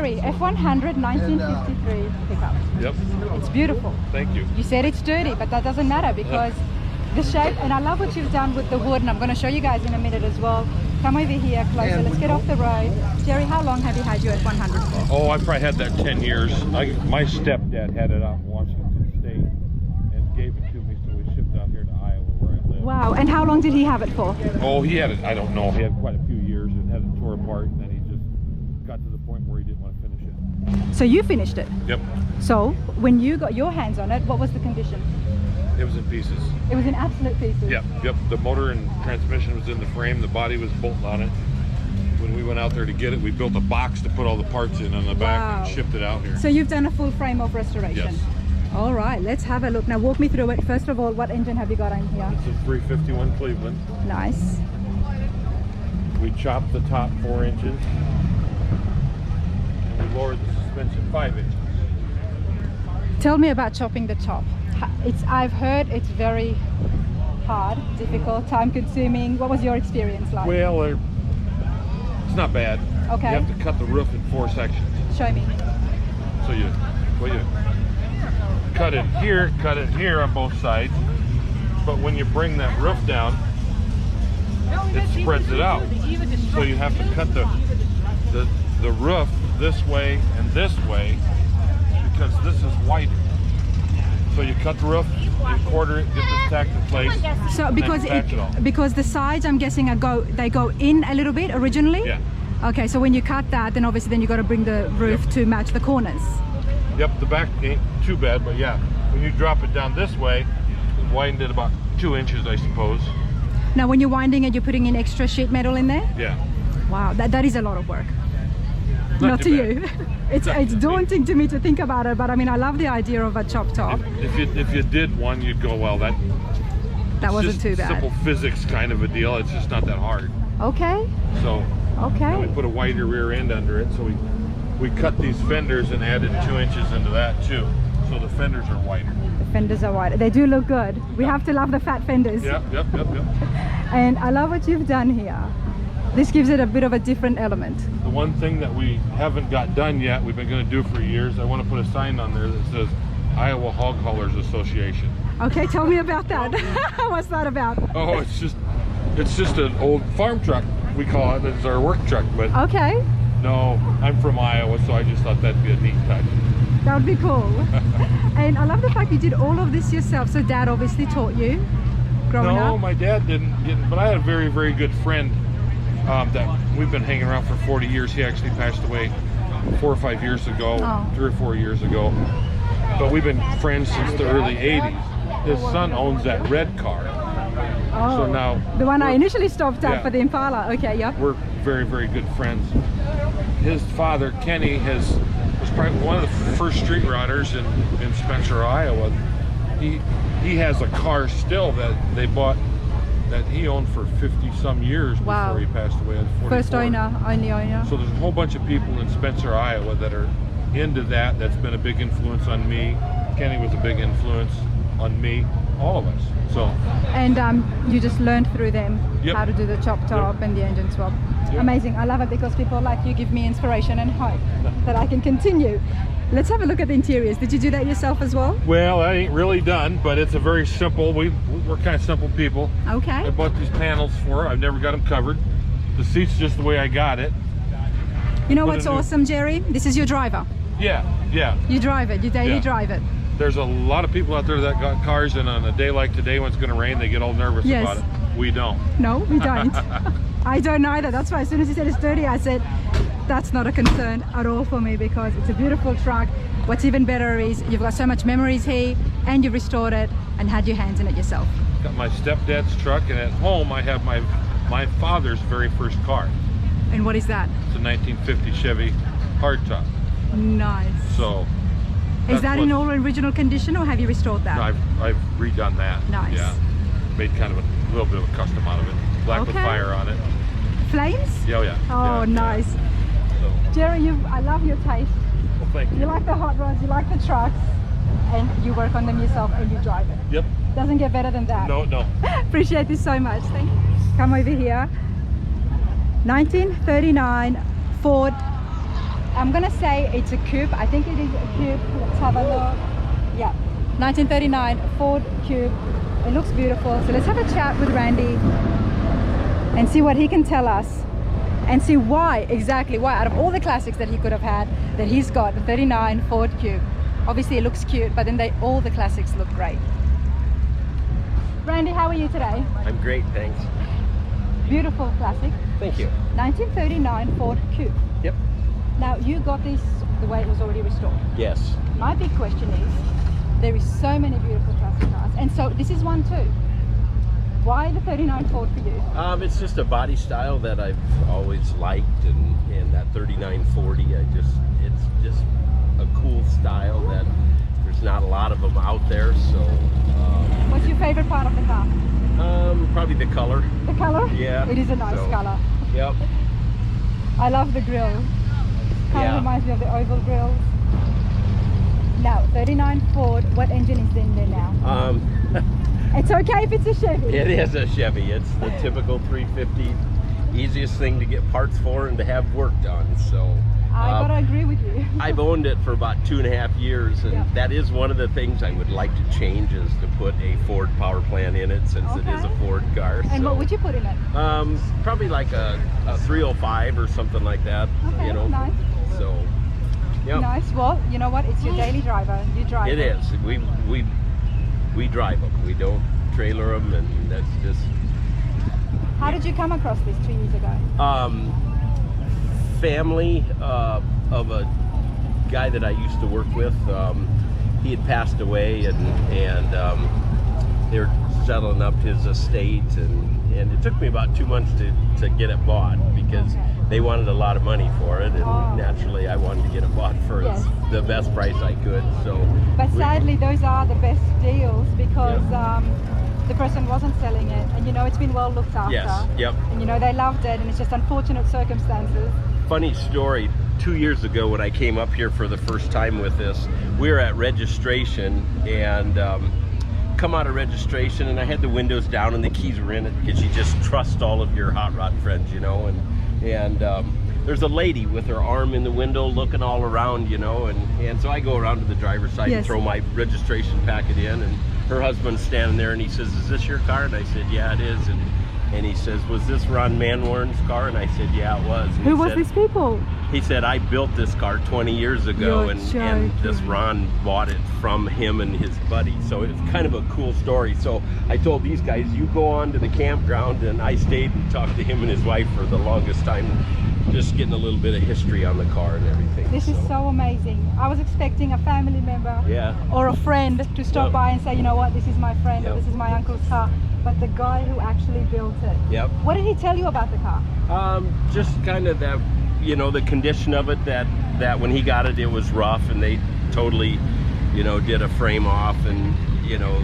Jerry, F100 1953 pickup. Yep. It's beautiful. Thank you. You said it's dirty, but that doesn't matter because the shape, and I love what you've done with the wood, and I'm going to show you guys in a minute as well. Come over here closer, let's get off the road. Jerry, how long have you had your F100 for? Oh, I probably had that 10 years. My stepdad had it out in Washington State and gave it to me, so we shipped it out here to Iowa where I live. Wow, and how long did he have it for? Oh, he had it, I don't know, he had quite a few years and had it tore apart, and then he just got to the point where he didn't want to finish it. So you finished it? Yep. So when you got your hands on it, what was the condition? It was in pieces. It was in absolute pieces? Yep, yep. The motor and transmission was in the frame, the body was bolted on it. When we went out there to get it, we built a box to put all the parts in on the back and shipped it out here. So you've done a full frame of restoration? Yes. All right, let's have a look. Now walk me through it. First of all, what engine have you got in here? It's a 351 Cleveland. Nice. We chopped the top 4 inches and we lowered the suspension 5 inches. Tell me about chopping the top. I've heard it's very hard, difficult, time consuming. What was your experience like? Well, it's not bad. Okay. You have to cut the roof in 4 sections. Show me. So you cut it here on both sides, but when you bring that roof down, it spreads it out. So you have to cut the roof this way and this way because this is wider. So you cut the roof, you quarter it, get this tacked in place. So because the sides, I'm guessing, they go in a little bit originally. Yeah. Okay, so when you cut that, then obviously you got to bring the roof to match the corners. Yep, the back ain't too bad, but yeah, when you drop it down this way, it widened it about 2 inches, I suppose. Now, when you're winding it, you're putting in extra sheet metal in there. Yeah. Wow, that is a lot of work. Not to you. It's daunting to me to think about it, but I mean, I love the idea of a chop top. If you did one, you'd go, well, that wasn't too bad. Simple physics kind of a deal. It's just not that hard. Okay. So okay. We put a wider rear end under it, so we cut these fenders and added 2 inches into that too. So the fenders are wider. The fenders are wider. They do look good. We have to love the fat fenders. Yep. And I love what you've done here. This gives it a bit of a different element. The one thing that we haven't got done yet, we've been going to do for years, I want to put a sign on there that says Iowa Hog Haulers Association. Okay, tell me about that. What's that about? Oh, it's just an old farm truck, we call it. It's our work truck, but okay. No, I'm from Iowa, so I just thought that'd be a neat touch. That would be cool. And I love the fact you did all of this yourself. So Dad obviously taught you growing up? No, my dad didn't, but I had a very, very good friend that we've been hanging around for 40 years. He actually passed away 4 or 5 years ago, 3 or 4 years ago. But we've been friends since the early 80s. His son owns that red car. Oh, so now the one I initially stopped at for the Impala. Okay, yep. We're very, very good friends. His father, Kenny, was probably one of the first street riders in Spencer, Iowa. He has a car still that they bought that he owned for 50-some years before he passed away at 44. First owner, only owner. So there's a whole bunch of people in Spencer, Iowa that are into that. That's been a big influence on me. Kenny was a big influence on me, all of us. So. And you just learned through them how to do the chop top and the engine swap. Amazing. I love it because people like you give me inspiration and hope that I can continue. Let's have a look at the interiors. Did you do that yourself as well? Well, I ain't really done, but it's a very simple, we're kind of simple people. Okay. I bought these panels for her. I've never got them covered. The seat's just the way I got it. You know what's awesome, Jerry? This is your driver. Yeah. You drive it, you daily drive it. There's a lot of people out there that got cars, and on a day like today when it's going to rain, they get all nervous about it. We don't. No, we don't. I don't either. That's why as soon as you said it's dirty, I said, that's not a concern at all for me because it's a beautiful truck. What's even better is you've got so much memories here and you've restored it and had your hands in it yourself. Got my stepdad's truck, and at home I have my father's very first car. And what is that? It's a 1950 Chevy hardtop. Nice. So is that in all original condition or have you restored that? No, I've redone that. Nice. Yeah. Made kind of a little bit of a custom out of it. Black with fire on it. Flames? Yeah. Oh, nice. So. Jerry, I love your taste. Well, thank you. You like the hot rods, you like the trucks, and you work on them yourself and you drive it. Yep. Doesn't get better than that. No. Appreciate this so much. Thank you. Come over here. 1939 Ford I'm gonna say it's a coupe. I think it is a coupe. Let's have a look. Yeah, 1939 Ford Coupe. It looks beautiful. So let's have a chat with Randy and see what he can tell us, and see why, exactly why, out of all the classics that he could have had, that he's got the 39 Ford Coupe. Obviously it looks cute, but then all the classics look great. Randy, how are you today? I'm great, thanks. Beautiful classic. Thank you. 1939 Ford Coupe. Yep. Now you got this the way it was already restored. Yes. My big question is, there is so many beautiful classic cars, and so this is one too. Why the 39 Ford for you? It's just a body style that I've always liked, and that 3940, it's just a cool style that there's not a lot of them out there. So. What's your favorite part of the car? Probably the color. The color? Yeah. It is a nice color. Yep. I love the grille. Kind of reminds me of the oval grills. Now, 39 Ford, what engine is in there now? It's okay if it's a Chevy. It is a Chevy. It's the typical 350, easiest thing to get parts for and to have work done. So I gotta agree with you. I've owned it for about 2.5 years, and that is one of the things I would like to change, is to put a Ford power plant in it, since it is a Ford car. And what would you put in it? Probably like a 305 or something like that. Okay, you know. nice. So. Yep. Nice. Well, you know what? It's your daily driver. You drive it. It is. We drive them. We don't trailer them, and that's just. How did you come across this 2 years ago? Family of a guy that I used to work with. He had passed away, and they were settling up his estate, and it took me about 2 months to get it bought, because they wanted a lot of money for it, and naturally I wanted to get it bought for the best price I could. So, but sadly those are the best deals, because the person wasn't selling it, and you know, it's been well looked after. Yes. Yep. And you know, they loved it, and it's just unfortunate circumstances. Funny story, 2 years ago when I came up here for the first time with this, we were at registration, and come out of registration, and I had the windows down and the keys were in it, because you just trust all of your hot rod friends, you know, and there's a lady with her arm in the window looking all around, you know, and so I go around to the driver's side and throw my registration packet in, and her husband's standing there, and he says, "Is this your car?" And I said, "Yeah, it is." And he says, "Was this Ron Manwarn's car?" And I said, "Yeah, it was." And who was these people? He said, "I built this car 20 years ago, and this Ron bought it from him and his buddy." So it's kind of a cool story. So I told these guys, "You go on to the campground," and I stayed and talked to him and his wife for the longest time, just getting a little bit of history on the car and everything. This is so amazing. I was expecting a family member or a friend to stop by and say, "You know what, this is my friend, or this is my uncle's car." But the guy who actually built it. Yep. What did he tell you about the car? Just kind of that, you know, the condition of it, that when he got it, it was rough, and they totally, you know, did a frame off, and, you know,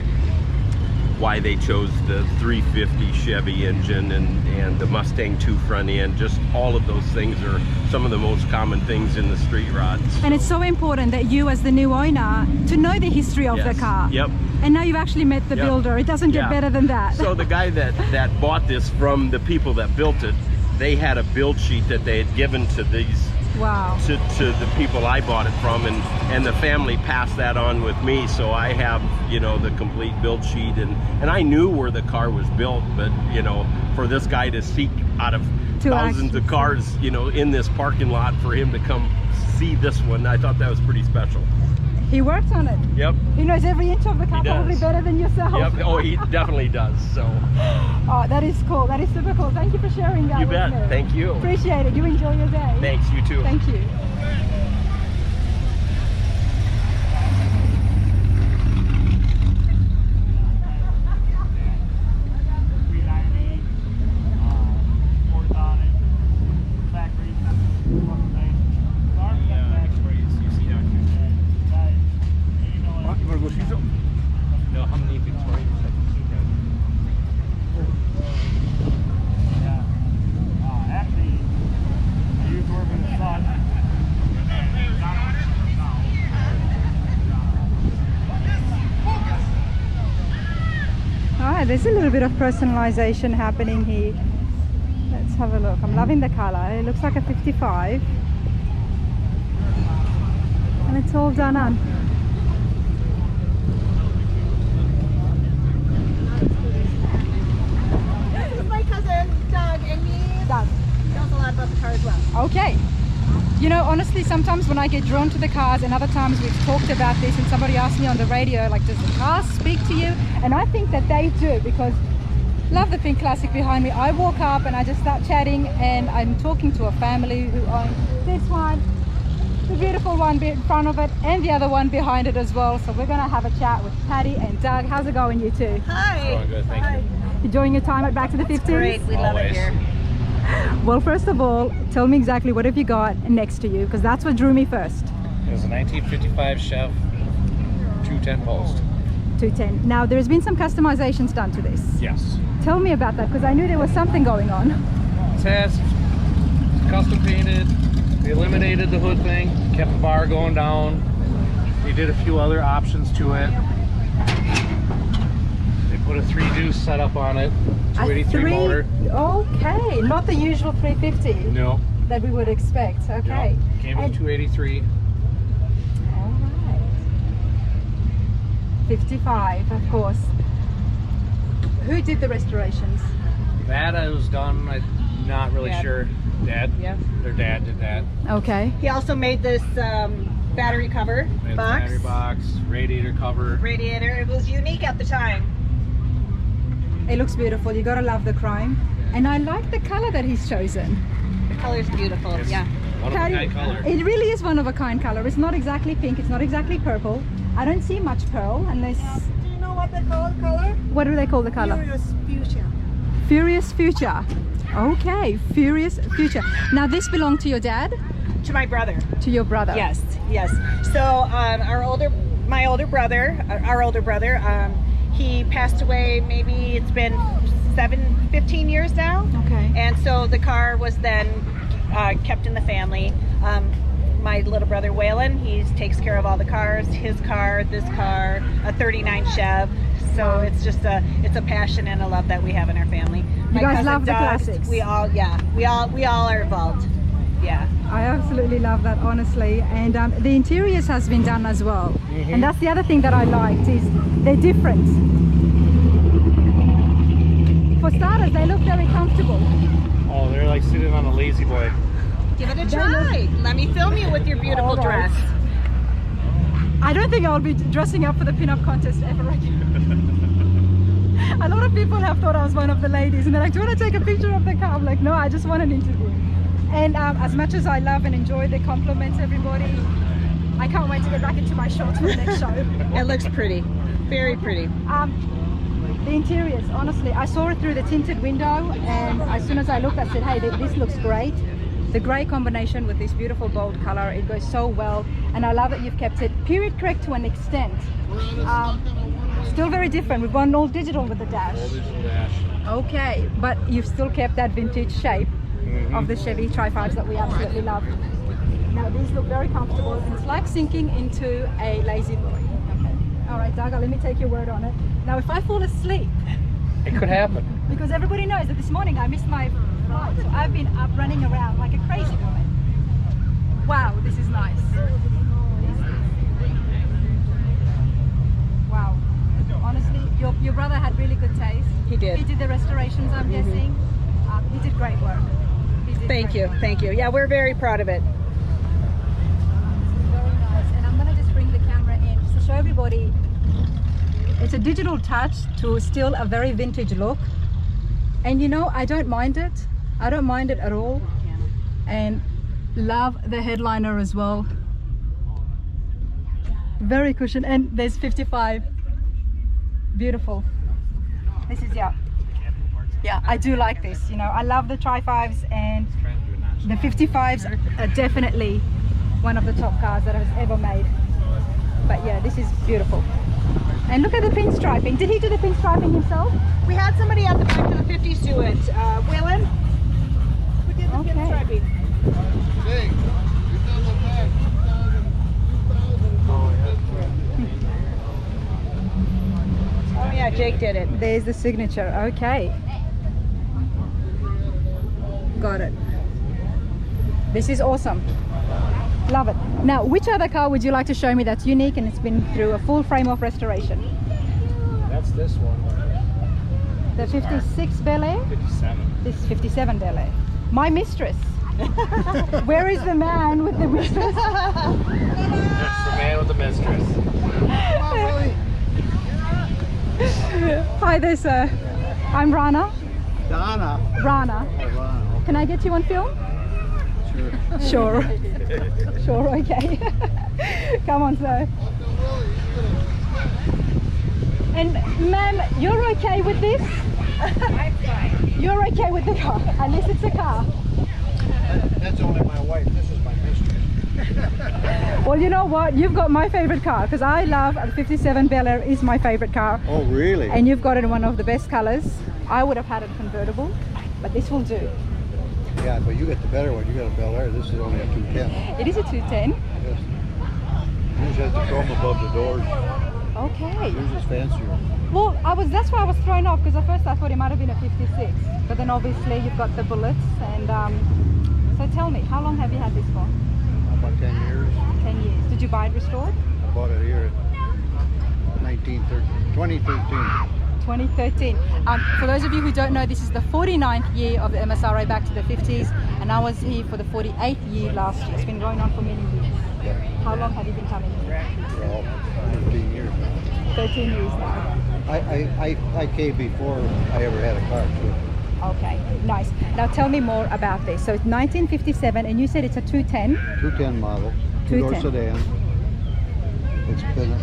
why they chose the 350 Chevy engine and the Mustang 2 front end. Just all of those things are some of the most common things in the street rods. And it's so important that you, as the new owner, to know the history of the car. Yep. And now you've actually met the builder. It doesn't get better than that. So the guy that bought this from the people that built it, they had a build sheet that they had given to these to the people I bought it from, and the family passed that on with me, so I have, you know, the complete build sheet, and I knew where the car was built, but, you know, for this guy to seek out of thousands of cars, you know, in this parking lot, for him to come see this one, I thought that was pretty special. He worked on it. Yep. He knows every inch of the car probably better than yourself. Yep. Oh, he definitely does. So. Oh, that is cool. That is super cool. Thank you for sharing that. You bet. with me. Thank you. Appreciate it. You enjoy your day. Thanks. You too. Thank you. There's a little bit of personalization happening here. Let's have a look. I'm loving the color. It looks like a 55. And it's all done on. This is my cousin Doug, and he Done. knows a lot about the car as well. Okay. You know, honestly, sometimes when I get drawn to the cars, and other times we've talked about this, and somebody asked me on the radio, like, does the car speak to you? And I think that they do, because love the pink classic behind me. I walk up and I just start chatting, and I'm talking to a family who own this one, the beautiful one in front of it, and the other one behind it as well. So we're gonna have a chat with Patty and Doug. How's it going, you two? Hi. Going good, thank you. Enjoying your time at Back to the 50s? Great, we love it Always. here. Well, first of all, tell me exactly what have you got next to you, because that's what drew me first. It was a 1955 Chev 210 Post. 210. Now, there's been some customizations done to this. Yes. Tell me about that, because I knew there was something going on. Test, custom painted. We eliminated the hood thing, kept the bar going down. We did a few other options to it. They put a 3-deuce setup on it, 283 motor. Okay, not the usual 350 No. that we would expect. Okay. No. Came with 283. All right. 55, of course. Who did the restorations? That was done, I'm not really Dad. sure. Dad? Yeah. Their dad did that. Okay. He also made this battery cover They had the box, battery box, radiator cover. radiator. It was unique at the time. It looks beautiful. You gotta love the chrome. And I like the color that he's chosen. The color's beautiful. It's Yeah. one of a Patty, kind color. it really is one of a kind color. It's not exactly pink, it's not exactly purple. I don't see much pearl unless, Do you know what they call the color? what do they call the color? Furious Fuchsia. Furious Future. Okay, Furious Future. Now this belonged to your dad? To my brother. To your brother? Yes, yes. So our older brother, he passed away. Maybe it's been 15 years now. Okay. And so the car was then kept in the family. My little brother Waylon, he takes care of all the cars. His car, this car, a '39 Chev. So it's just it's a passion and a love that we have in our family. You guys cousin love the Doug, classics. We all are involved. Yeah. I absolutely love that, honestly. And the interiors has been done as well. And that's the other thing that I liked, is they're different. For starters, they look very comfortable. Oh, they're like sitting on a lazy boy. Give it a try. Let me film you with your beautiful All right. dress. I don't think I'll be dressing up for the pin-up contest ever again. A lot of people have thought I was one of the ladies, and they're like, do you want to take a picture of the car? I'm like, no, I just want an interview. And as much as I love and enjoy the compliments, everybody, I can't wait to get back into my shorts for the next show. It looks pretty. Very pretty. The interiors, honestly, I saw it through the tinted window, and as soon as I looked, I said, hey, this looks great. The grey combination with this beautiful bold color, it goes so well. And I love that you've kept it period correct to an extent. Still very different. We've gone all digital with the dash. All digital dash. Okay, but you've still kept that vintage shape of the Chevy Tri-5s that we absolutely love. Now these look very comfortable, and it's like sinking into a lazy boy. Okay. All right, Doug, let me take your word on it. Now if I fall asleep, It could happen. because everybody knows that this morning I missed my flight, so I've been up running around like a crazy woman. Wow, this is nice. Wow. Honestly, your brother had really good taste. He did. He did the restorations, I'm guessing. He did great work. He did Thank great you. work. Thank you. Yeah, we're very proud of it. This is very nice. And I'm going to just bring the camera in just to show everybody. It's a digital touch to still a very vintage look. And you know, I don't mind it. I don't mind it at all. And love the headliner as well. Very cushion. And there's 55. Beautiful. This is, yeah, I do like this. You know, I love the Tri-5s, and the 55s are definitely one of the top cars that has ever made. But yeah, this is beautiful. And look at the pinstriping. Did he do the pinstriping himself? We had somebody at the back of the 50s do it. Waylon, who did the Okay. pinstriping? Oh yeah, Jake did it. There's the signature. Okay. Got it. This is awesome. Love it. Now, which other car would you like to show me that's unique and it's been through a full frame of restoration? That's this one. The 56 Bel Air? 57. This is 57 Bel Air. My mistress. Where is the man with the mistress? That's the man with the mistress. Hi there, sir. I'm Rana. Donna. Rana. Rana. Can I get you on film? Sure. Sure. Sure, okay. Come on, sir. And ma'am, you're okay with this? I'm fine. You're okay with the car, unless it's a car. That's only my wife. This is my mistress. Well, you know what? You've got my favorite car, because I love the 57 Bel Air is my favorite car. Oh, really? And you've got it in one of the best colors. I would have had a convertible, but this will do. Yeah, but you get the better one. You got a Bel Air. This is only a 210. It is a 210. Yes. Yours has the chrome above the doors. Okay. Yours is fancier. Well, that's why I was thrown off, because at first I thought it might have been a 56, but then obviously you've got the bullets. And so tell me, how long have you had this for? About 10 years. 10 years. Did you buy it restored? I bought it here in 2013. 2013. For those of you who don't know, this is the 49th year of the MSRA Back to the 50s, and I was here for the 48th year last year. It's been going on for many years. Yeah. How long have you been coming here? Well, 13 years now. 13 years now. I came before I ever had a car, too. Okay, nice. Now tell me more about this. So it's 1957, and you said it's a 210. 210 model, two-door 210. sedan.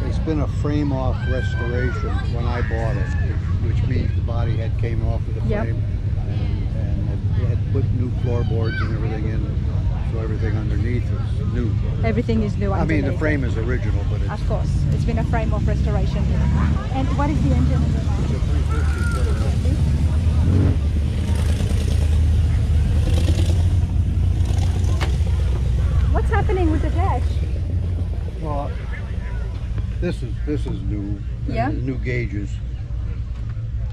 It's been a frame-off restoration when I bought it, which means the body had came off of the Yep. frame, and it had put new floorboards and everything in, so everything underneath is new. Everything is new I mean, the underneath. frame is original, but it's Of course, it's been a frame of restoration. And what is the engine? it's a 350. What's happening with the dash? Well, this is new. Yeah. New gauges.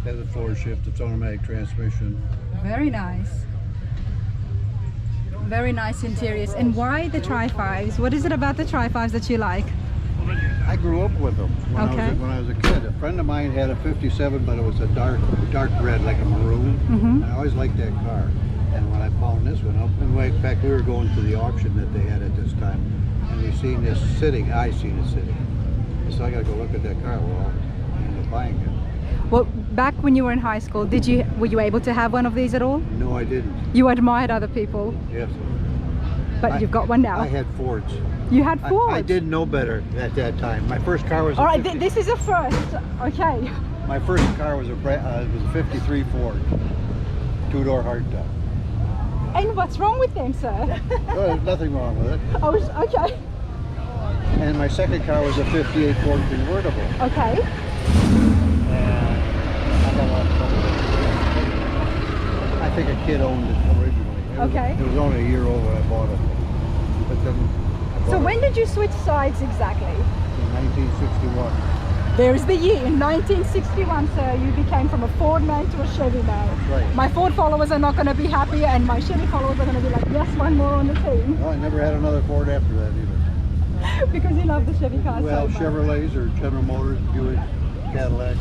Has a floor shift. It's automatic transmission. Very nice. Very nice interiors. And why the Tri-5s? What is it about the Tri-5s that you like? I grew up with them Okay. when I was a kid. A friend of mine had a 57, but it was a dark red, like a maroon. Mhm. I always liked that car. And when I found this one, in fact, we were going to the auction that they had at this time, and we seen this sitting. I seen it sitting. So I got to go look at that car. Well, I ended up buying it. Well, back when you were in high school, were you able to have one of these at all? No, I didn't. You admired other people, Yes. but you've got one now. I had Fords. You had Ford. I didn't know better at that time. My first car was. All right, this is a first. Okay. My first car was a 53 Ford, two-door hardtop. And what's wrong with them, sir? Well, there's nothing wrong with it. Oh, okay. And my second car was a 58 Ford convertible. Okay. And I got a lot of trouble with it. I think a kid owned it originally. Okay. It was only a year old when I bought it. But then I bought So it when did you switch sides exactly? in 1961. There's the year, in 1961, sir, you became from a Ford man to a Chevy man. That's right. My Ford followers are not going to be happy, and my Chevy followers are going to be like, yes, one more on the team. Well, I never had another Ford after that either. Because you love the Chevy cars Well, so much. Chevrolets or General Motors, Buick, Cadillac,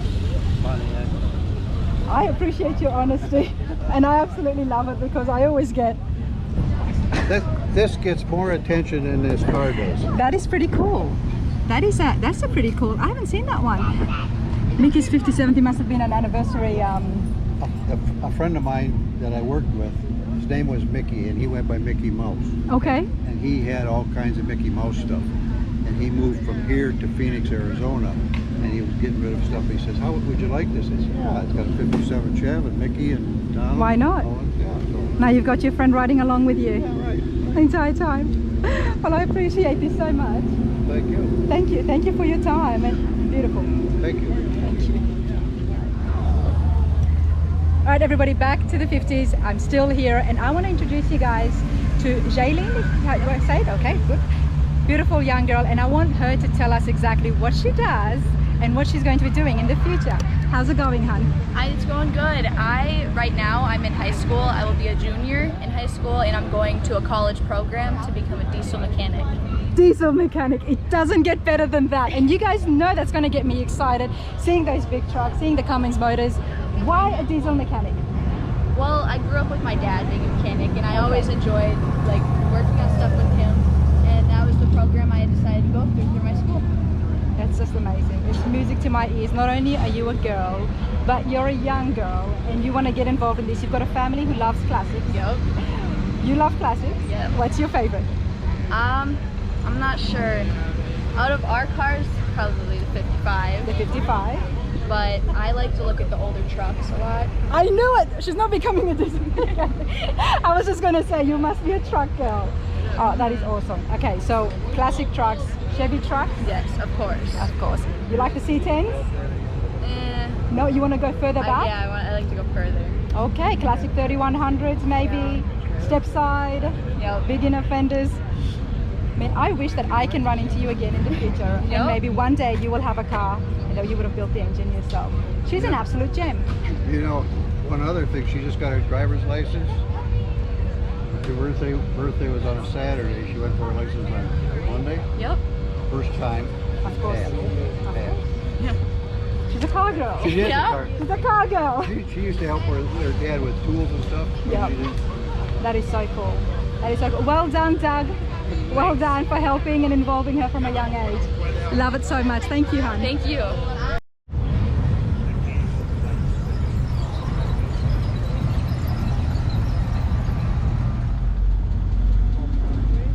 Pontiac. I appreciate your honesty, and I absolutely love it, because I always get, This gets more attention than this car does. that is pretty cool. That's a pretty cool, I haven't seen that one. Mickey's 5070 must have been an anniversary. A friend of mine that I worked with, his name was Mickey, and he went by Mickey Mouse. Okay. And he had all kinds of Mickey Mouse stuff. And he moved from here to Phoenix, Arizona, and he was getting rid of stuff. He says, "How would you like this?" I said, "Yeah, it's got a 57 Chev and Mickey and Donald." Why not? Yeah, so, Now you've got your friend riding along with you yeah, right. the entire time. Well, I appreciate this so much. Thank you. Thank you for your time, and beautiful. Thank you. Thank you. All right, everybody, back to the 50s. I'm still here, and I want to introduce you guys to Jaylene. How do I say it? Okay, good. Beautiful young girl, and I want her to tell us exactly what she does and what she's going to be doing in the future. How's it going, hun? It's going good. Right now I'm in high school. I will be a junior in high school, and I'm going to a college program to become a diesel mechanic. Diesel mechanic, it doesn't get better than that. And you guys know that's going to get me excited, seeing those big trucks, seeing the Cummins motors. Why a diesel mechanic? Well, I grew up with my dad being a mechanic, and I always enjoyed like working on stuff with him, and that was the program I decided to go through my school. That's just amazing. It's music to my ears. Not only are you a girl, but you're a young girl and you want to get involved in this. You've got a family who loves classics. Yep. You love classics? Yep. What's your favorite? I'm not sure. Out of our cars, probably the 55. The 55. But I like to look at the older trucks a lot. I knew it! She's not becoming a diesel mechanic. I was just going to say, you must be a truck girl. Oh, that is awesome. Okay, so classic trucks, Chevy trucks? Yes, of course. Of course. You like the C10s? No, you want to go further back? Yeah, I like to go further. Okay, classic 3100s maybe, step side, Yep. beginner fenders. I mean, I wish that I can run into you again in the future, Yep. and maybe one day you will have a car, and that you would have built the engine yourself. She's an absolute gem. You know, one other thing, she just got her driver's license. Her birthday was on a Saturday. She went for her license on Monday. Yep. First time. Of course. Passed. Of Passed. course. She's a car girl. She is Yeah. a car. She's a car girl. She used to help her dad with tools and stuff. Yep. She did. That is so cool. That is so cool. Well done, Doug. Well done for helping and involving her from a young age. Love it so much. Thank you, hon. Thank you.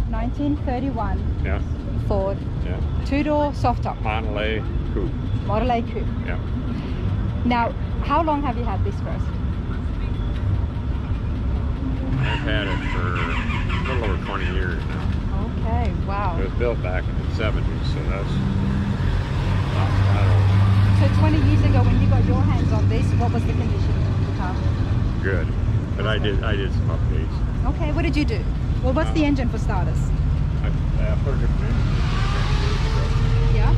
1931 Yeah, Ford yeah. two-door soft top Model A coupe. Model A coupe. Yeah. Now, how long have you had this first? I've had it for a little over 20 years now. Okay, wow. It was built back in the 70s, so that's not So 20 years ago when you got your hands on this, what was the condition of the car? good. But I did some updates. Okay, what did you do? Well, what's the engine for starters? I put a different engine in Yeah.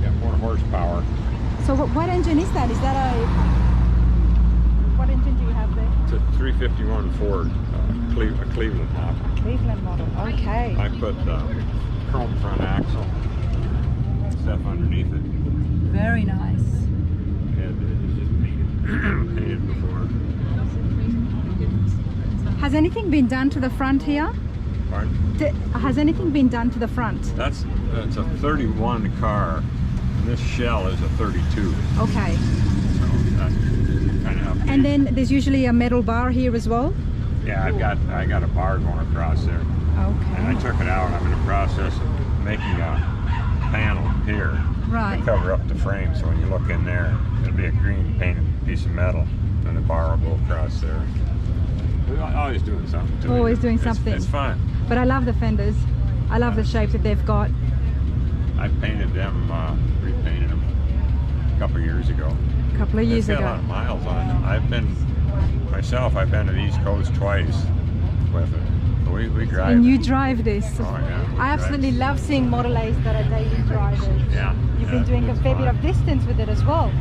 got more horsepower. So what engine is that? Is that a... What engine do you have there? It's a 351 Ford, a Cleveland model. Cleveland model. Okay. I put chrome front axle stuff underneath it. Very nice. And it's just painted before. Has anything been done to the front here? Pardon? Has anything been done to the front? That's a 31 car, and this shell is a 32. Okay. So that's kind of And then there's usually a metal bar here as well? yeah, I got a bar going across there, and I Okay. took it out. I'm in the process of making a panel here Right. to cover up the frame. So when you look in there, it'll be a green painted piece of metal, and the bar will go across there. We're always doing something to it. Always doing something. It's fun. But I love the fenders. I love the shape that they've got. I painted them, repainted them a couple of years ago. A couple of years It's got a lot ago. of miles on it. I've been to the East Coast twice with it. We drive And you it. drive this. Oh, yeah, we I absolutely love seeing Model A's that are daily drivers. Yeah. You've been doing a it's fair bit fun. of distance with it as well.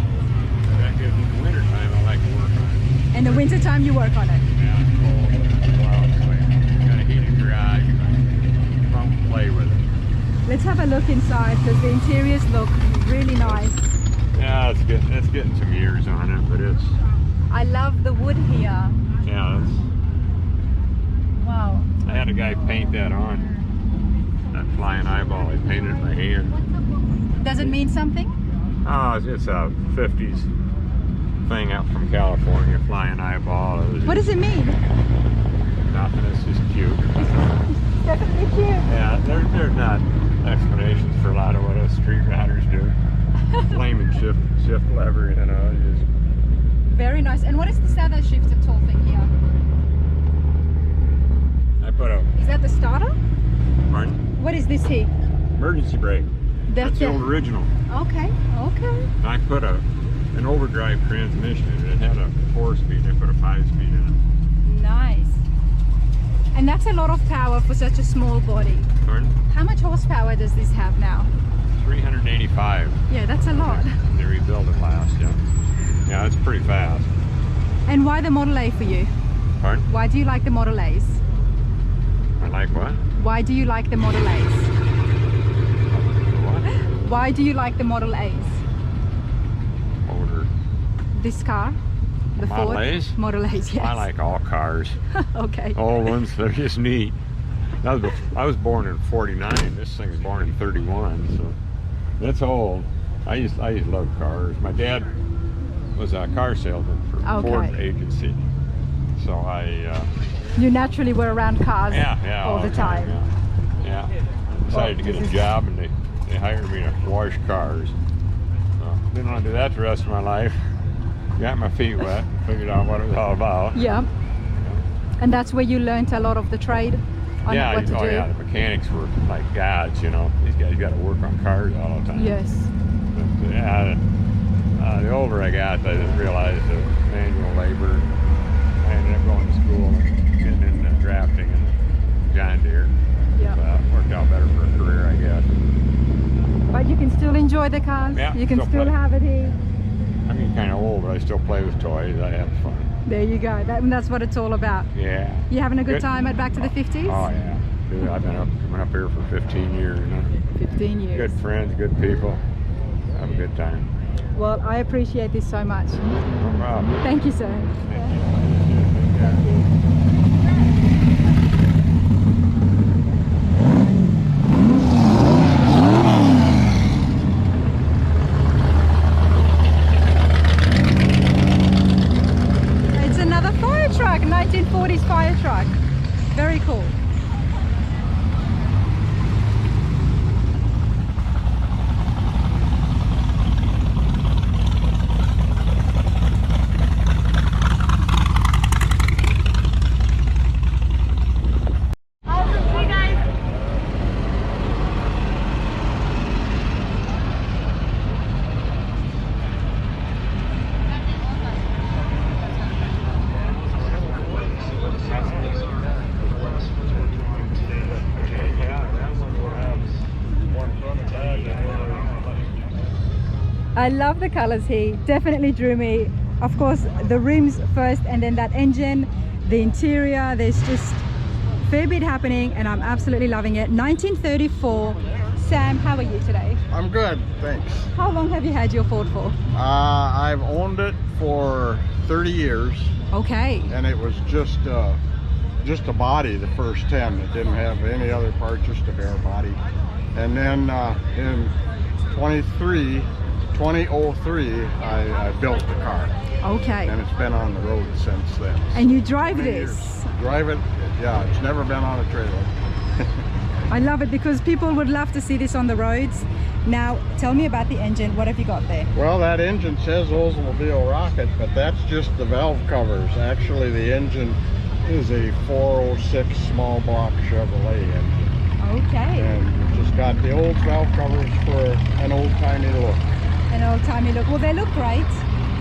That gives me the winter time. I like to work on it. In the winter time you work on it. Yeah, it's cold. It's wild. So you got a heated garage. Come play with it. Let's have a look inside because the interiors look really nice. Yeah, it's getting some years on it, but it's I love the wood here. yeah. Wow. I had a guy paint that on. That flying eyeball. He painted it by hand. Does it mean something? Oh, it's a 50s thing out from California, flying eyeball. What does it mean? Nothing, it's just cute. Definitely cute. Yeah, there's not explanations for a lot of what us street riders do. Flame and shift lever, you know, just Very nice. And what is this other shifted tool thing here? I put a Is that the starter? pardon? What is this here? Emergency brake. That's the it. old original. Okay, okay. I put an overdrive transmission in it. It had a 4-speed. I put a 5-speed in Nice. And that's a lot of power for such a small body. Pardon? How much horsepower does this have now? 385. Yeah, that's a lot. They rebuilt it last, yeah. Yeah, it's pretty fast. And why the Model A for you? Pardon? Why do you like the Model A's? I like what? Why do you like the Model A's? What? Why do you like the Model A's? Motor. This car? The Model Ford? A's? Model A's, yes. I like all cars. Okay. Old ones, they're just neat. I was born in 49. This thing's born in 31, so that's old. I just love cars. My dad was a car salesman for Okay. Ford agency, so You naturally were around cars all the time. Yeah. I decided to get a job, and they hired me to wash cars. So didn't want to do that the rest of my life. Got my feet wet, and figured out what it was all about. Yeah. And that's where you learned a lot of the trade on what to do. Yeah, the mechanics were like gods, you know. These guys got to work on cars all the time. Yes. But, yeah, the older I got, I realized the manual labor. I ended up going to school and getting into drafting and John Deere. Yeah. So it worked out better for a career, I guess. But you can still enjoy the cars. Yeah, You can still still play. have it here. I'm getting kind of old, but I still play with toys. I have fun. There you go. That's what it's all about. Yeah. You having a good Good. time at Back to the 50s? Oh yeah. Dude, I've been coming up here for 15 years. You know? 15 years. Good friends, good people. Have a good time. Well, I appreciate this so much. No problem. Thank you, sir. Thank you. It's another fire truck, 1940s fire truck. Very cool. I love the colors here. Definitely drew me. Of course, the rims first and then that engine, the interior. There's just a fair bit happening and I'm absolutely loving it. 1934. Sam, how are you today? I'm good, thanks. How long have you had your Ford for? I've owned it for 30 years, Okay. and it was just a body the first 10. It didn't have any other parts, just a bare body. And then in 2003, I built the car, Okay. and it's been on the road since then. And you drive 20 this. years. Drive it, yeah, it's never been on a trailer. I love it because people would love to see this on the roads. Now, tell me about the engine. What have you got there? Well, that engine says Oldsmobile rocket, but that's just the valve covers. Actually, the engine is a 406 small block Chevrolet engine. Okay. And just got the old valve covers for an old-timey look. An old-timey look. Well, they look great.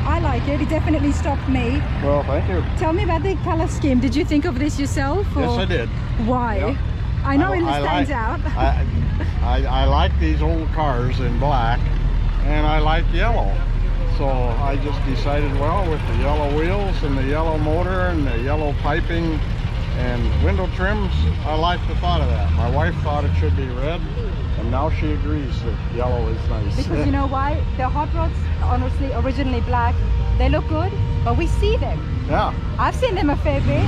I like it. It definitely stopped me. Well, thank you. Tell me about the color scheme. Did you think of this yourself? Or Yes, I did. why? Yeah. I know it stands like, out. I like these old cars in black, and I like yellow. So I just decided, well, with the yellow wheels and the yellow motor and the yellow piping and window trims, I like the thought of that. My wife thought it should be red, and now she agrees that yellow is nice. Because you know why? The hot rods, honestly, originally black. They look good, but we see them. Yeah. I've seen them a fair bit.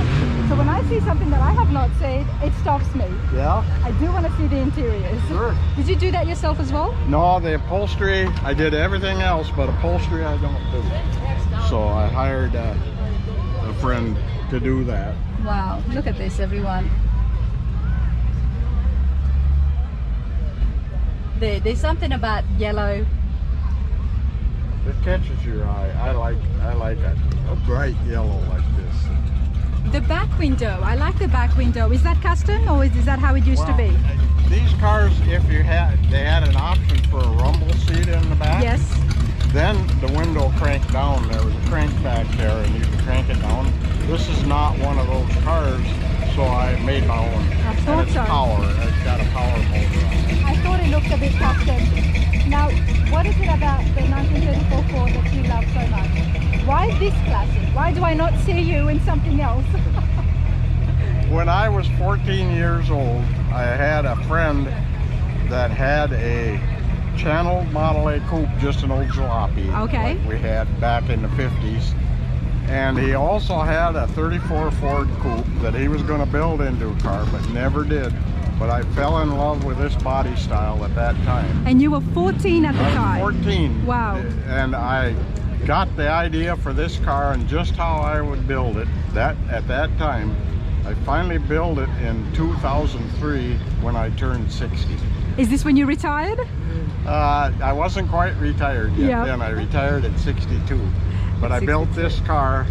So when I see something that I have not seen, it stops me. Yeah? I do want to see the interiors. Sure. Did you do that yourself as well? No, the upholstery, I did everything else, but upholstery I don't do. So I hired a friend to do that. Wow, look at this, everyone. There's something about yellow. It catches your eye. I like a bright yellow like this. The back window, I like the back window. Is that custom or is that how it used to be? These cars, if they had an option for a rumble seat in the back. Yes. Then the window cranked down. There was a crank back there, and you could crank it down. This is not one of those cars, so I made my own. I thought and it's so. power. It's got a power motor on it. I thought it looked a bit custom. Now, what is it about the 1934 Ford that you love so much? Why this classic? Why do I not see you in something else? When I was 14 years old, I had a friend that had a Channel Model A coupe, just an old jalopy, Okay. like we had back in the 50s. And he also had a 34 Ford coupe that he was going to build into a car, but never did. But I fell in love with this body style at that time. And you were 14 at the time? I was 14. Wow. And I got the idea for this car and just how I would build it. At that time, I finally built it in 2003 when I turned 60. Is this when you retired? I wasn't quite retired yet. Yeah. Then I retired at 62. But I built this car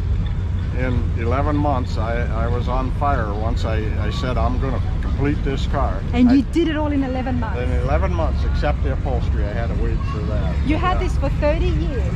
in 11 months. I was on fire once I said I'm going to complete this car. And you did it all in 11 months? In 11 months, except the upholstery. I had to wait for that. You had this for 30 years?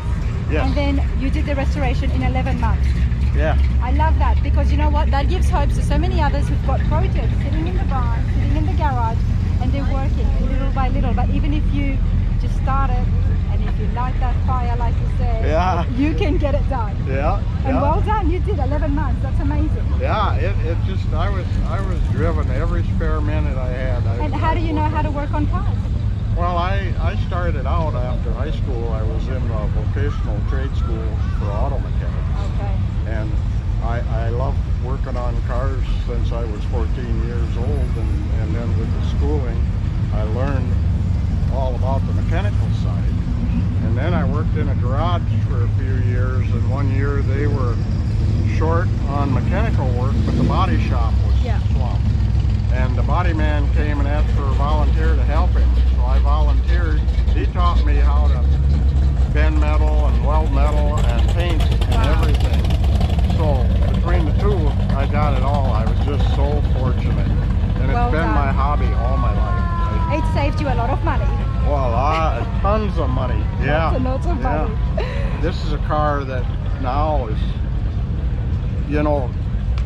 Yes. And then you did the restoration in 11 months? Yeah. I love that, because you know what? That gives hope to so many others who've got projects sitting in the barn, sitting in the garage, and they're working little by little. But even if you just start it, and if you light that fire, like you said, Yeah. you can get it done. Yeah. And yeah. well done, you did 11 months. That's amazing. Yeah, it just, I was driven every spare minute I had. And how do you know how to work on cars? Well, I started out after high school. I was in a vocational trade school for auto mechanics. Okay. And I loved working on cars since I was 14 years old. And then with the schooling, I learned all about the mechanical side. And then I worked in a garage for a few years, and one year they were short on mechanical work, but the body shop was swamped. And the body man came and asked for a volunteer to help him. So I volunteered. He taught me how to bend metal and weld metal and paint and everything. So between the two, I got it all. I was just so fortunate. And it's been my hobby all my life. It saved you a lot of money. Well, tons of money. Yeah. Lots of money. This is a car that now is, you know,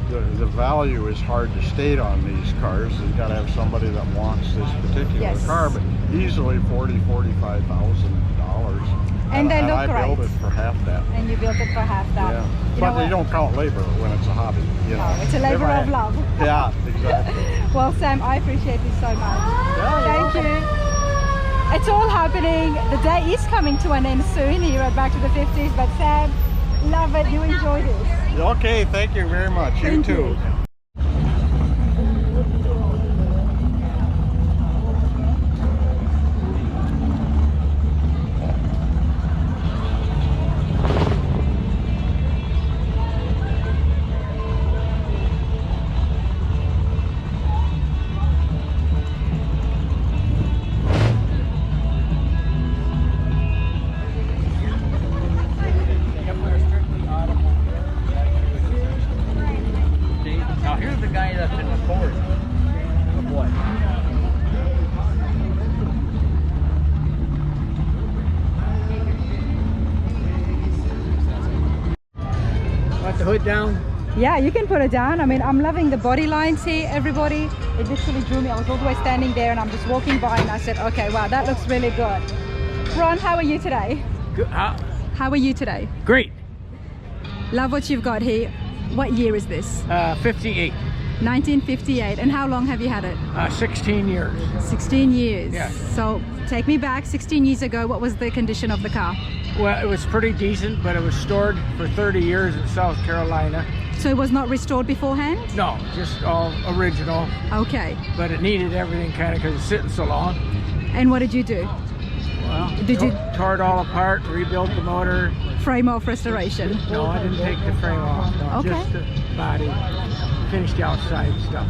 the value is hard to state on these cars. You've got to have somebody that wants this particular car, but easily $40,000-$45,000. And they look I great. built it for half that. And you built it for half that. Yeah. You But you don't count labor when it's a hobby. You know. It's a labor of love. Yeah, exactly. Well, Sam, I appreciate this so much. Thank you. It's all happening. The day is coming to an end soon here at Back to the 50s, but Sam, love it. You enjoy this. Okay, thank you very much. You too. Now here's the guy that's in the forest. Of what? Want the hood down? Yeah, you can put it down. I mean, I'm loving the body lines here, everybody. It literally drew me. I was all the way standing there and I'm just walking by and I said, okay, wow, that looks really good. Ron, how are you today? Good. How are you today? Great. Love what you've got here. What year is this? 58. 1958. And how long have you had it? 16 years. 16 years. Yeah. So take me back 16 years ago. What was the condition of the car? Well, it was pretty decent, but it was stored for 30 years in South Carolina. So it was not restored beforehand? No, just all original. Okay. But it needed everything kind of because it's sitting so long. And what did you do? Well, Did you tore it all apart, rebuilt the motor. frame off restoration? No, I didn't take the frame off. No, Okay. just the body. Finished the outside stuff.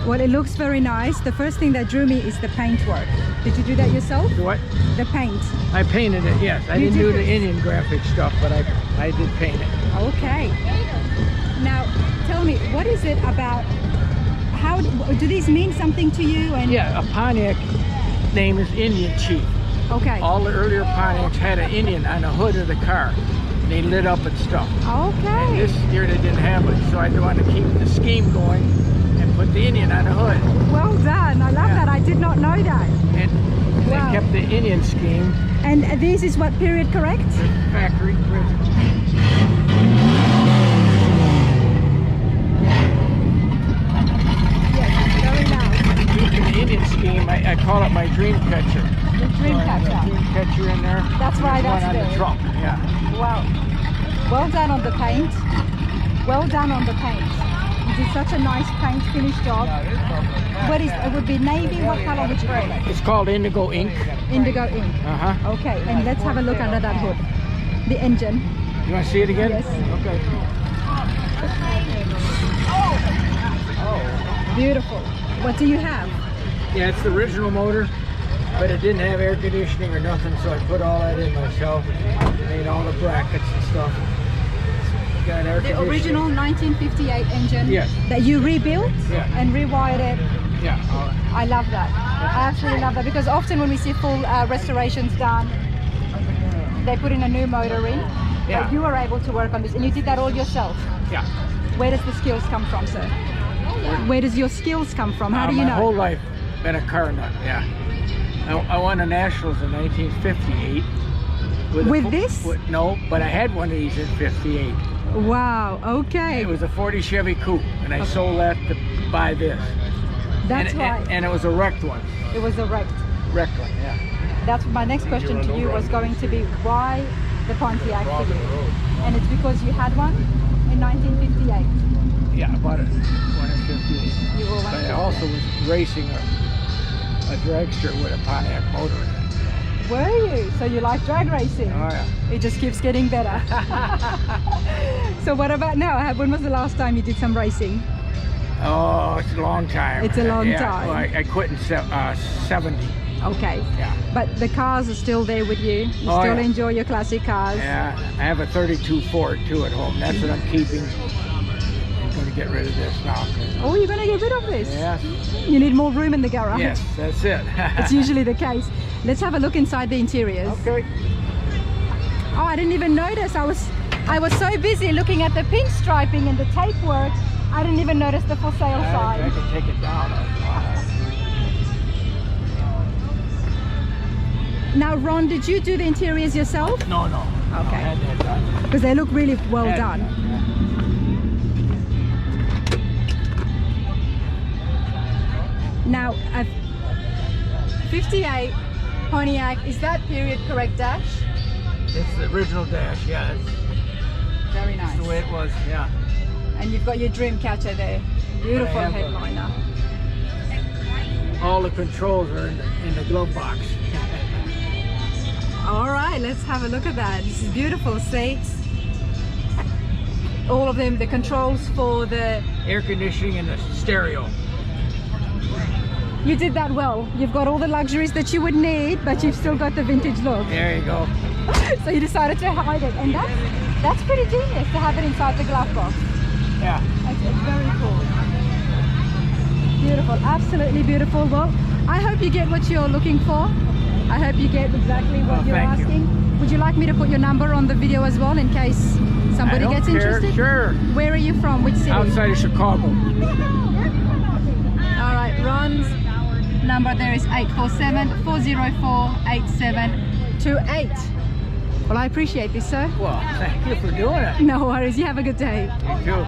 Well, it looks very nice. The first thing that drew me is the paint work. Did you do that yourself? The what? The paint. I painted it, yes. I You didn't did do the this? Indian graphic stuff, but I did paint it. Okay. Now, tell me, what is it about? How do these mean something to you? And Yeah, a Pontiac name is Indian Chief. okay. All the earlier Pontiacs had an Indian on the hood of the car. They lit up and stuff. And Okay. this year they didn't have it, so I wanted to keep the scheme going put the Indian on the hood. Well done. I love that. I did not know that. And Wow. they kept the Indian scheme. And this is what period, correct? Factory prison. Yes, very nice. The Indian scheme, I call it my dream catcher. The dream catcher. Dream catcher in there. That's why There's that's one on there. the trunk. Yeah. Wow. Well done on the paint. Well done on the paint. You did such a nice paint finish job. What is it? Would be navy. What color would you call it? It's called indigo ink. Indigo ink. Uh-huh. Okay, and let's have a look under that hood. The engine. You want to see it again? Yes. Okay. Beautiful. What do you have? Yeah, it's the original motor, but it didn't have air conditioning or nothing, so I put all that in myself. Made all the brackets and stuff. Got air The conditioning. original 1958 engine Yes. that you rebuilt Yeah. and rewired it. Yeah. I love that. I absolutely love that because often when we see full restorations done, they put in a new motor in. Yeah. But you were able to work on this and you did that all yourself. Yeah. Where does the skills come from, sir? Where does your skills come from? How do you My know? whole life been a car nut. Yeah. I won the Nationals in 1958. With this? No, but I had one of these in 58. Wow, okay. It was a 40 Chevy Coupe, and I sold that to buy this. That's and, right. And it was a wrecked one. It was a wrecked. Wrecked one, yeah. That's my next question to you was going to be why the Pontiac for you? And it's because you had one in 1958. Yeah, I bought it one in 58. You were one But in I also was racing a dragster with a Pontiac motor in it. Were you? So you like drag racing? Oh yeah. It just keeps getting better. So what about now? When was the last time you did some racing? Oh, it's a long time. It's a long Yeah, time. well, I quit in 70. Okay. Yeah. But the cars are still there with you. You Oh, still yeah. enjoy your classic cars. Yeah, I have a 32 Ford too at home. That's what I'm keeping. I'm going to get rid of this now. Oh, you're going to get rid of this? Yes. You need more room in the garage. Yes, that's it. It's usually the case. Let's have a look inside the interiors. Okay. Oh, I didn't even notice. I was so busy looking at the pinstriping and the tape work, I didn't even notice the for sale I sign. can take it down. Now, Ron, did you do the interiors yourself? No. Okay. I had that done. Because they look really well Had it done. Now, a 58 Pontiac, is that period correct dash? It's the original dash, yeah. It's Very nice. the way it was, yeah. And you've got your dream catcher there. Beautiful I have headliner. All the controls are in the glove box. All right, let's have a look at that. This is beautiful seats. All of them, the controls for the... Air conditioning and the stereo. You did that well. You've got all the luxuries that you would need, but you've still got the vintage look. There you go. So you decided to hide it, and that's pretty genius to have it inside the glove box. Yeah. It's very cool. Beautiful, absolutely beautiful. Well, I hope you get what you're looking for. I hope you get exactly what you're thank you. asking. Would you like me to put your number on the video as well in case somebody I don't gets care. interested? Sure. Where are you from? Which city? Outside of Chicago. All right, Ron's number there is 847-404-8728. Well, I appreciate this, sir. Well, thank you for doing it. No worries. You have a good day. You too.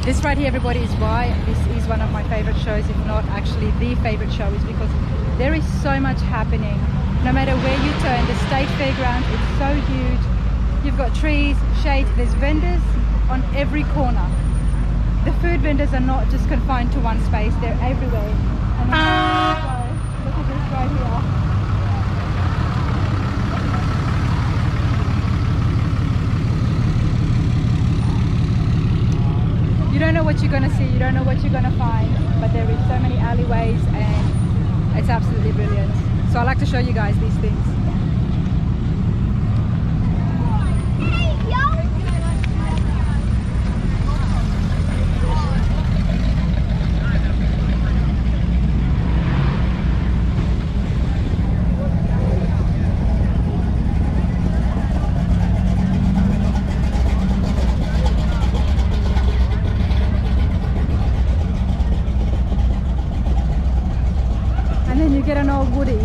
This right here, everybody, is why this is one of my favorite shows, if not actually the favorite show, is because there is so much happening. No matter where you turn, the state fairground is so huge. You've got trees, shade, there's vendors on every corner. The food vendors are not just confined to one space, they're everywhere. And Look at this right here. You don't know what you're going to see, you don't know what you're going to find, but there is so many alleyways and it's absolutely brilliant. So I like to show you guys these things. And then you get an old Woody.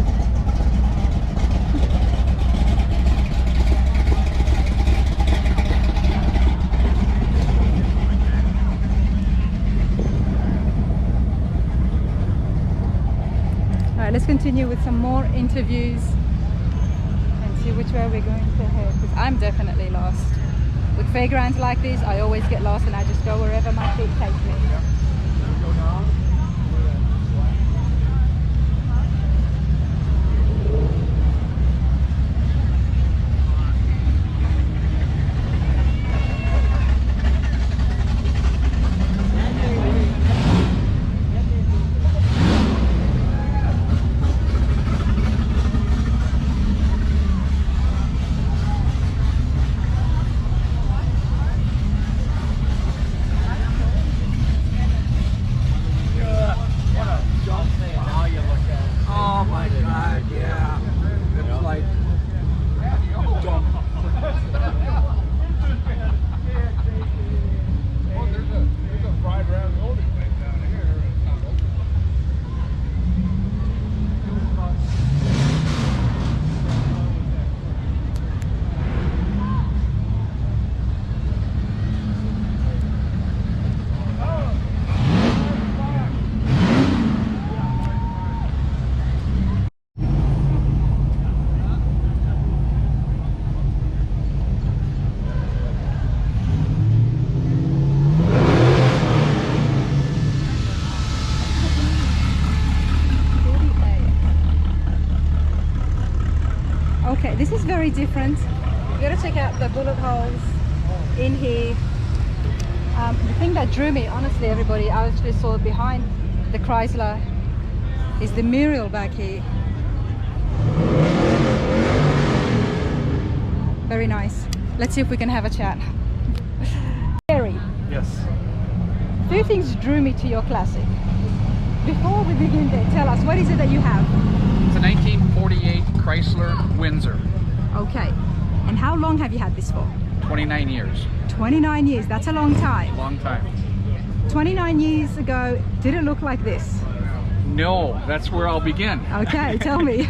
Alright, let's continue with some more interviews and see which way we're going to head, because I'm definitely lost. With fairgrounds like this, I always get lost and I just go wherever my feet take me. Oh my God, yeah. It's like jump. There's a fried ravioli place down here. It's not open. Okay, this is very different. You gotta check out the bullet holes in here. The thing that drew me, honestly, everybody, I actually saw behind the Chrysler is the mural back here. Very nice. Let's see if we can have a chat. Gary, Yes. few things drew me to your classic. Before we begin there, tell us, what is it that you have? It's a 1948 Chrysler Windsor. Okay, and how long have you had this for? 29 years. 29 years, that's a long time. Long time. 29 years ago, did it look like this? No, that's where I'll begin. Okay, tell me.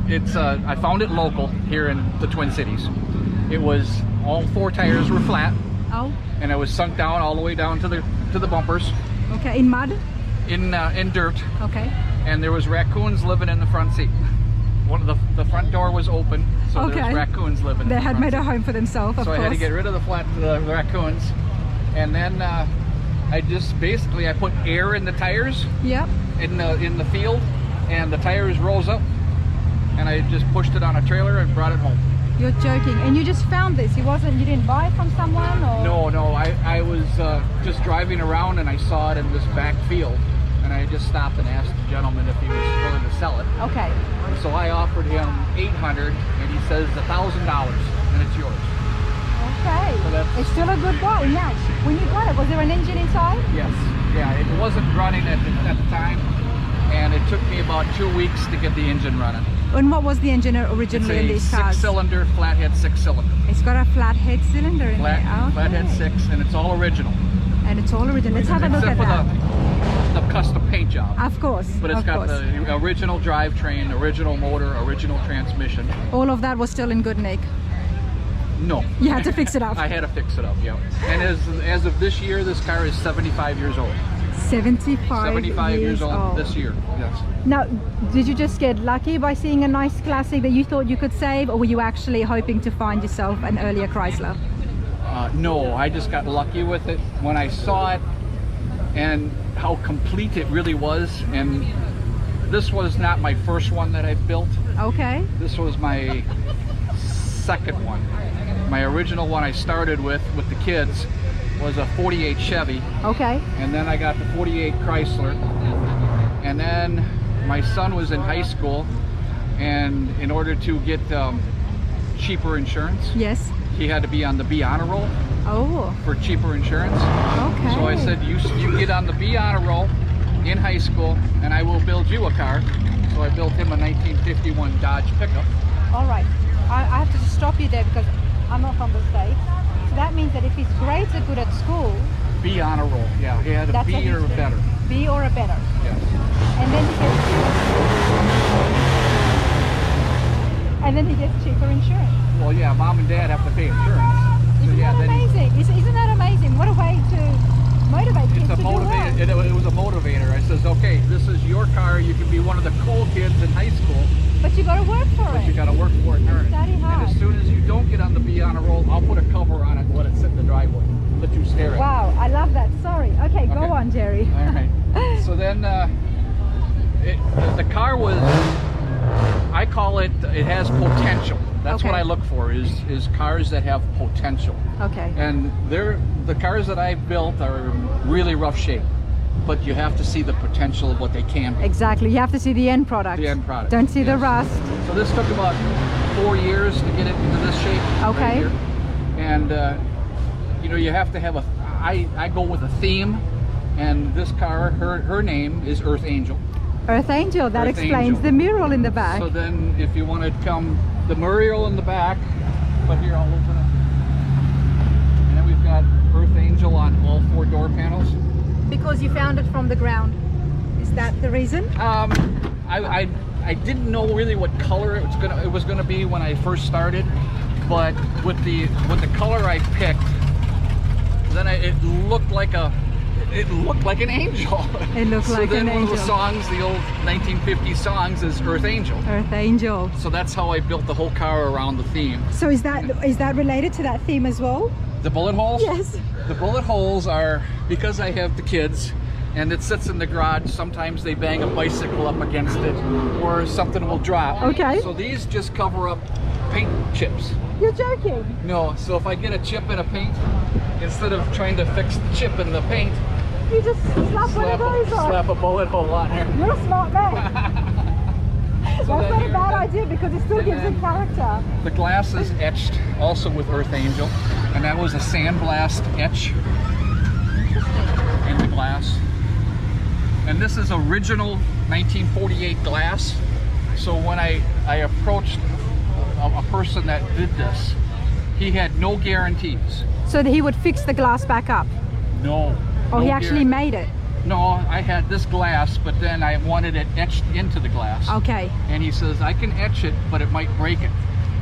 It's I found it local here in the Twin Cities. It was all four tires were flat, Oh, and it was sunk down all the way down to the bumpers okay, in mud? in dirt, Okay. and there was raccoons living in the front seat. One of the front door was open, so there Okay. was raccoons living. They in the had front made a seat. home for themselves, of So course. I had to get rid of the raccoons, and then I just basically I put air in the tires Yep. in the field, and the tires rose up, and I just pushed it on a trailer and brought it home. You're joking. And you just found this? You didn't buy it from someone, or? No, I was just driving around and I saw it in this back field, and I just stopped and asked the gentleman if he was willing to sell it. Okay. And so I offered him $800, and he says $1,000, and it's yours. Okay. So that's- It's still a good buy. Now, when you got it, was there an engine inside? Yes, yeah, it wasn't running at the time, and it took me about 2 weeks to get the engine running. And what was the engine originally in It's these a cars? six-cylinder, flathead six-cylinder. It's got a flathead cylinder in there. Okay. Flathead six, and it's all original. And it's all original. Let's have a look at Except that. for the custom paint job. Of course. But it's of got course. the original drivetrain, original motor, original transmission. All of that was still in good nick. No. You had to fix it up. I had to fix it up, yeah. And as of this year, this car is 75 years old. 75 years old this year, yes. Now, did you just get lucky by seeing a nice classic that you thought you could save, or were you actually hoping to find yourself an earlier Chrysler? No, I just got lucky with it when I saw it and how complete it really was, and this was not my first one that I've built. Okay. This was my second one. My original one I started with the kids was a 48 Chevy. Okay. And then I got the 48 Chrysler. And then my son was in high school, and in order to get cheaper insurance, Yes. he had to be on the B honor roll Oh. for cheaper insurance. Okay. So I said, you get on the B honor roll in high school, and I will build you a car. So I built him a 1951 Dodge pickup. All right. I have to just stop you there because I'm not from the States. So that means that if he's great or good at school, B honor roll, yeah. He had a that's B what he's or a doing. better. B or a better. Yes. And then he gets cheaper insurance. Well, yeah, mom and dad have to pay insurance. So, Isn't yeah, that then amazing? Isn't that amazing? What a way to motivate kids it's a to do well. motivator. It was a motivator. I says, okay, this is your car. You can be one of the cool kids in high school, But you got to work for but it. you got to work for it and earn it. Study hard. And as soon as you don't get on the B honor roll, I'll put a cover on it and let it sit in the driveway. Let you stare at it. Wow, I love that. Sorry. Okay, go Okay. on, Jerry. All right. So then the car was, I call it, it has potential. That's what Okay. I look for, is cars that have potential. Okay. And the cars that I've built are in really rough shape, but you have to see the potential of what they can be. Exactly. You have to see the end product. The end product. Don't see the Yes. rust. So this took about 4 years to get it into this shape. Okay. Right here. And you know, you have to have I go with a theme, and this car, her name is Earth Angel. Earth Angel. That Earth explains Angel. the mural in the back. So then if you want to come, the mural in the back, but here I'll open it. And then we've got Earth Angel on all 4 door panels. Because you found it from the ground. Is that the reason? I didn't know really what color it was gonna be when I first started, but with the color I picked, then it looked like an angel. It looked like So then an one of the angel. songs, the old 1950 songs, is Earth Angel. Earth Angel. So that's how I built the whole car around the theme. So is that related to that theme as well? The bullet holes? Yes. The bullet holes are because I have the kids and it sits in the garage. Sometimes they bang a bicycle up against it or something will drop. Okay. So these just cover up paint chips. You're joking. No, so if I get a chip in a paint, instead of trying to fix the chip in the paint, You just slap one of those on. slap a bullet hole on here. You're a smart man. That's then not a here- bad idea because it still and gives it then- character. The glass is etched also with Earth Angel, and that was a sandblast etch in the glass. And this is original 1948 glass. So when I approached a person that did this, he had no guarantees. So that he would fix the glass back up. No. Or no he actually guarantee. made it. No, I had this glass, but then I wanted it etched into the glass. Okay. And he says, I can etch it, but it might break it.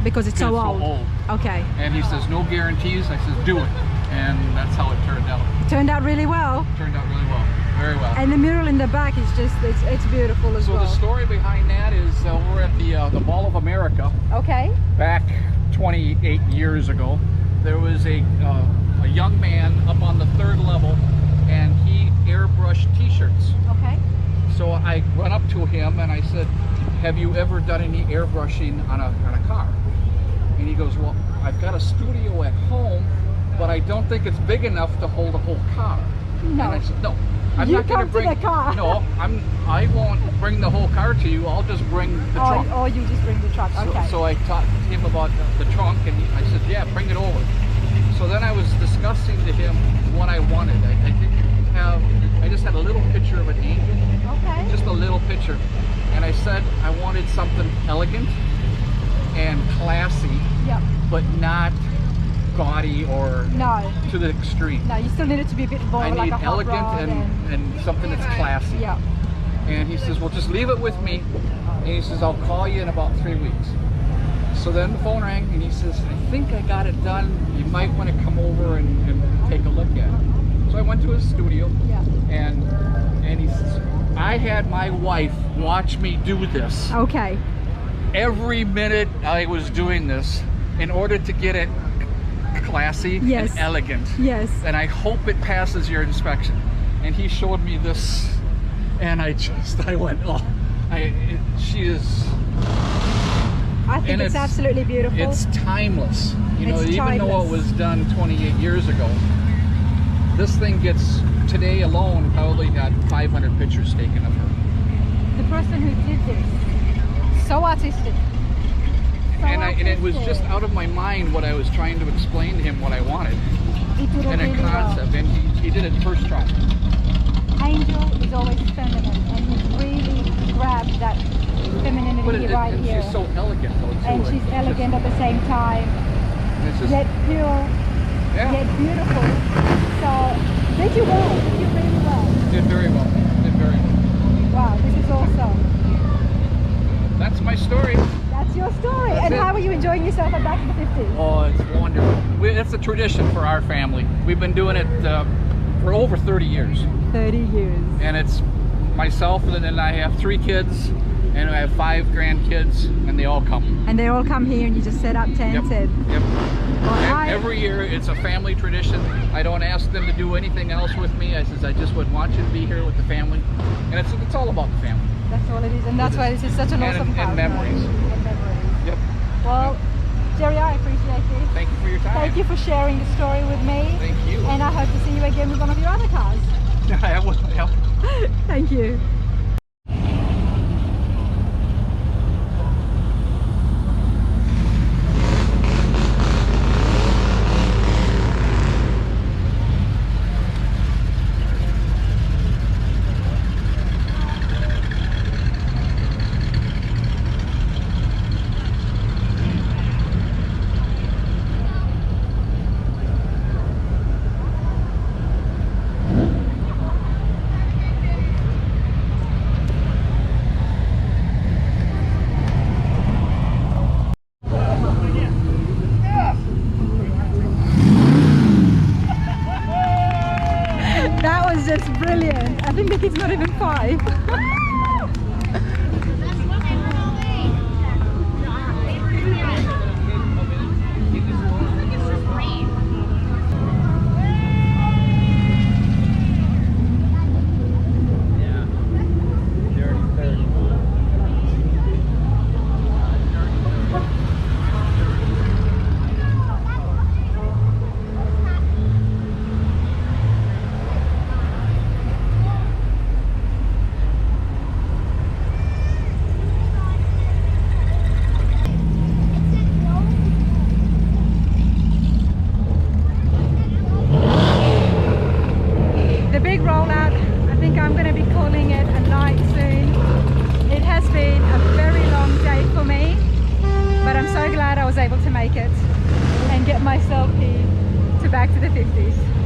Because it's so Because old. it's so old. Okay. And he says, no guarantees. I says, do it. And that's how it turned out. It turned out really well. Turned out really well. Very well. And the mural in the back is just, it's beautiful as So well. the story behind that is we're at the Mall of America Okay. back 28 years ago. There was a young man up on the 3rd level, and he airbrushed t-shirts. Okay. So I went up to him and I said, have you ever done any airbrushing on a car? And he goes, well, I've got a studio at home, but I don't think it's big enough to hold a whole car. No. And I said, no, I'm You not going come to bring the car. No, I won't bring the whole car to you. I'll just bring the trunk. Or you just bring the truck. Okay. So I talked to him about the trunk, and I said, yeah, bring it over. So then I was discussing to him what I wanted. I just had a little picture of an angel, Okay. just a little picture. And I said I wanted something elegant and classy, Yep. but not gaudy or No. to the extreme. No, you still need it to be a bit more I like need a hot elegant rod and something that's classy. Yeah. And he says, well, just leave it with me. And he says, I'll call you in about 3 weeks. So then the phone rang, and he says, I think I got it done. You might want to come over and take a look at it. So I went to his studio, Yeah. and he says, I had my wife watch me do this. Okay. Every minute I was doing this in order to get it classy Yes. and elegant. Yes. And I hope it passes your inspection. And he showed me this, and I went, oh. She is. I think And it's absolutely beautiful. It's timeless. You know, It's even though timeless. it was done 28 years ago, this thing gets, today alone, probably got 500 pictures taken of her. The person who did this, so artistic. So And it was artistic. just out of my mind what I was trying to explain to him what I wanted. He did it And really a concept, well. and he did it first try. Angel is always feminine, and he's really grabbed that femininity right and here. she's so elegant though too. And she's It's elegant at the same time, just, it's just, yet pure, yeah, yet beautiful. So, did you well? Did you really well? did very well. Did very well. Wow, this is awesome. That's my story. That's your story. That's And it. how are you enjoying yourself at Back to the 50s? Oh, it's wonderful. It's a tradition for our family. We've been doing it for over 30 years. 30 years. And it's myself, and then I have 3 kids, and I have 5 grandkids, and they all come. And they all come here and you just set up tents. Yep. Well, Every year, it's a family tradition. I don't ask them to do anything else with me. I says, I just would want you to be here with the family. And it's all about the family. That's all it is. And that's why this is such an awesome house. And memories. And memories. Yep. Well, Jerry, I appreciate this. Thank you for your time. Thank you for sharing the story with me. Thank you. And I hope to see you again with one of your other cars. I will. Thank you. That was just brilliant. I think the kid's not even 5. The big rollout, I think I'm going to be calling it a night soon. It has been a very long day for me, but I'm so glad I was able to make it and get myself here to Back to the 50s.